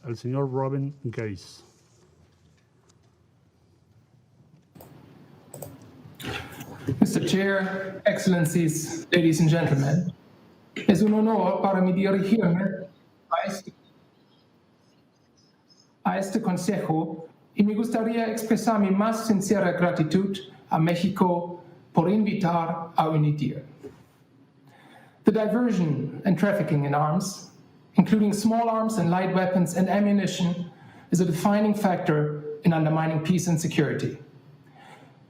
al señor Robin Gates. Mr. Chair, Excellencies, ladies and gentlemen, es un honor para mí dirigirme a este consejo y me gustaría expresar mi más sincera gratitud a México por invitar a UNIDIR. The diversion and trafficking in arms, including small arms and light weapons and ammunition, is a defining factor in undermining peace and security.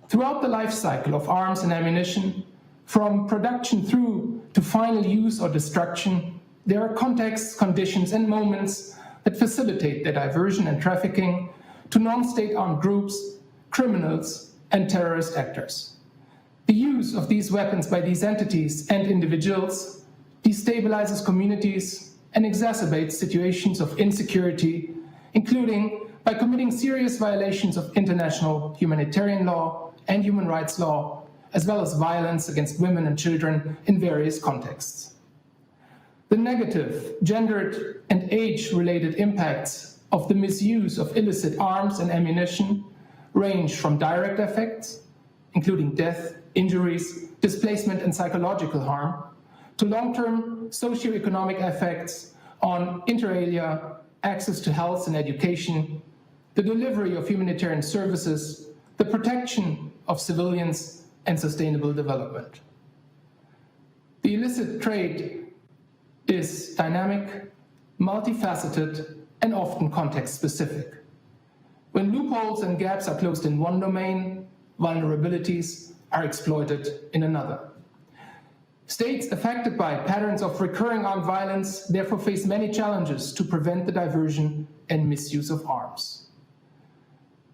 Throughout the life cycle of arms and ammunition, from production through to final use or destruction, there are contexts, conditions, and moments that facilitate their diversion and trafficking to non-state armed groups, criminals, and terrorist actors. The use of these weapons by these entities and individuals destabilizes communities and exacerbates situations of insecurity, including by committing serious violations of international humanitarian law and human rights law, as well as violence against women and children in various contexts. The negative, gendered, and age-related impacts of the misuse of illicit arms and ammunition range from direct effects, including death, injuries, displacement, and psychological harm, to long-term socioeconomic effects on, inter alia, access to health and education, the delivery of humanitarian services, the protection of civilians, and sustainable development. The illicit trade is dynamic, multifaceted, and often context-specific. When loopholes and gaps are closed in one domain, vulnerabilities are exploited in another. States affected by patterns of recurring armed violence therefore face many challenges to prevent the diversion and misuse of arms.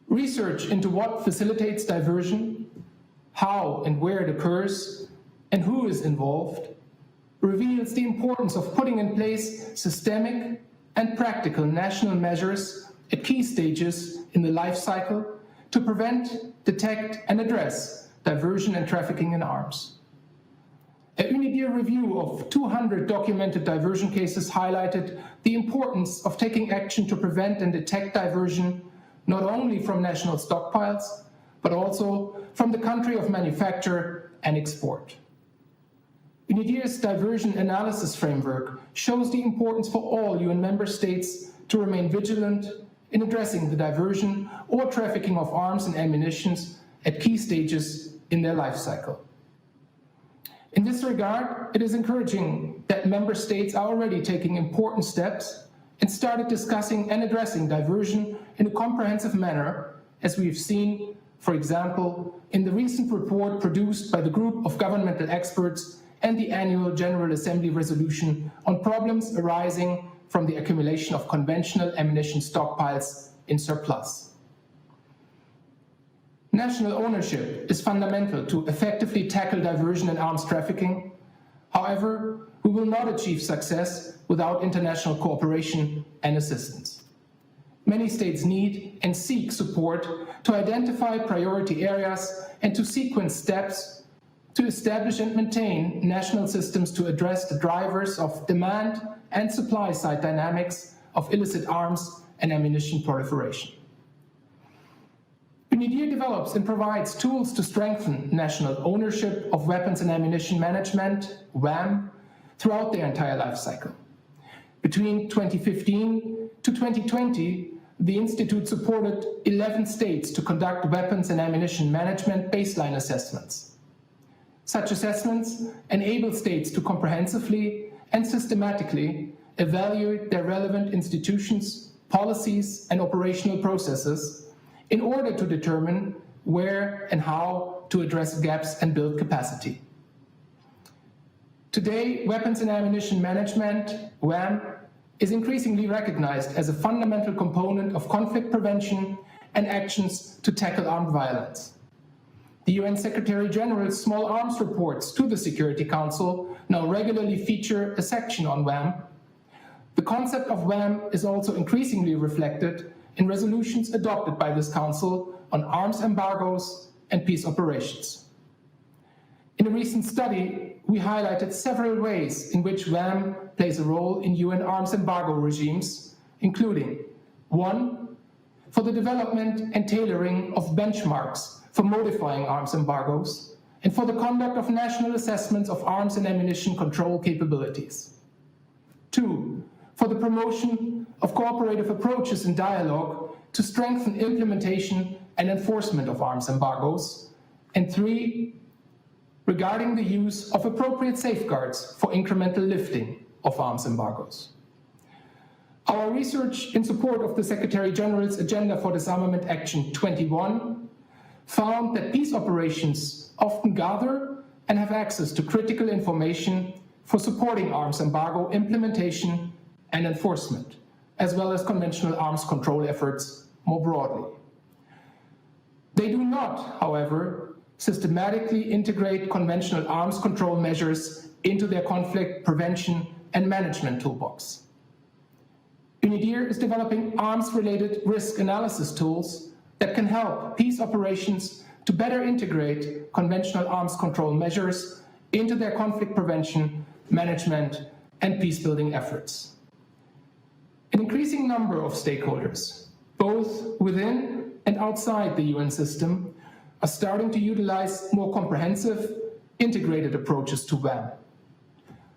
Research into what facilitates diversion, how and where it occurs, and who is involved reveals the importance of putting in place systemic and practical national measures at key stages in the life cycle to prevent, detect, and address diversion and trafficking in arms. A UNIDIR review of 200 documented diversion cases highlighted the importance of taking action to prevent and detect diversion not only from national stockpiles, but also from the country of manufacture and export. UNIDIR's diversion analysis framework shows the importance for all UN member states to remain vigilant in addressing the diversion or trafficking of arms and ammunition at key stages in their life cycle. In this regard, it is encouraging that member states are already taking important steps and started discussing and addressing diversion in a comprehensive manner, as we have seen, for example, in the recent report produced by the Group of Governmental Experts and the annual General Assembly resolution on problems arising from the accumulation of conventional ammunition stockpiles in surplus. National ownership is fundamental to effectively tackle diversion and arms trafficking. However, we will not achieve success without international cooperation and assistance. Many states need and seek support to identify priority areas and to sequence steps to establish and maintain national systems to address the drivers of demand and supply side dynamics of illicit arms and ammunition proliferation. UNIDIR develops and provides tools to strengthen national ownership of weapons and ammunition management, WAM, throughout their entire life cycle. Between 2015 to 2020, the Institute supported 11 states to conduct weapons and ammunition management baseline assessments. Such assessments enable states to comprehensively and systematically evaluate their relevant institutions, policies, and operational processes in order to determine where and how to address gaps and build capacity. Today, weapons and ammunition management, WAM, is increasingly recognized as a fundamental component of conflict prevention and actions to tackle armed violence. The UN Secretary General's small arms reports to the Security Council now regularly feature a section on WAM. The concept of WAM is also increasingly reflected in resolutions adopted by this Council on arms embargoes and peace operations. In a recent study, we highlighted several ways in which WAM plays a role in UN arms embargo regimes, including 1. For the development and tailoring of benchmarks for modifying arms embargoes, and for the conduct of national assessments of arms and ammunition control capabilities. 2. For the promotion of cooperative approaches and dialogue to strengthen implementation and enforcement of arms embargoes. And 3. Regarding the use of appropriate safeguards for incremental lifting of arms embargoes. Our research in support of the Secretary General's Agenda for Disarmament Action 21 found that peace operations often gather and have access to critical information for supporting arms embargo implementation and enforcement, as well as conventional arms control efforts more broadly. They do not, however, systematically integrate conventional arms control measures into their conflict prevention and management toolbox. UNIDIR is developing arms-related risk analysis tools that can help peace operations to better integrate conventional arms control measures into their conflict prevention, management, and peace-building efforts. An increasing number of stakeholders, both within and outside the UN system, are starting to utilize more comprehensive, integrated approaches to WAM.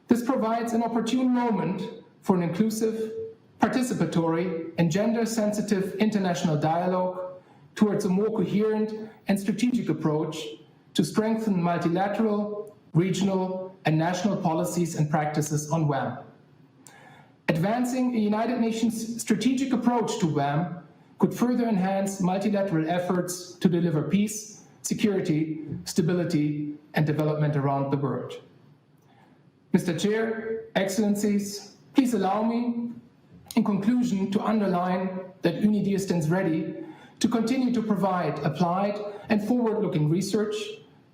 This provides an opportune moment for an inclusive, participatory, and gender-sensitive international dialogue towards a more coherent and strategic approach to strengthen multilateral, regional, and national policies and practices on WAM. Advancing a United Nations strategic approach to WAM could further enhance multilateral efforts to deliver peace, security, stability, and development around the world. Mr. Chair, Excellencies, please allow me, in conclusion, to underline that UNIDIR stands ready to continue to provide applied and forward-looking research,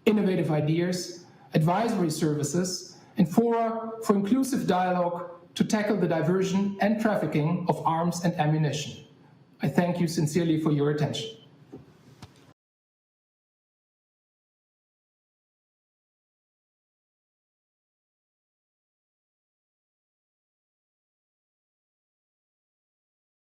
innovative ideas, advisory services, and fora for inclusive dialogue to tackle the diversion and trafficking of arms and ammunition. I thank you sincerely for your attention.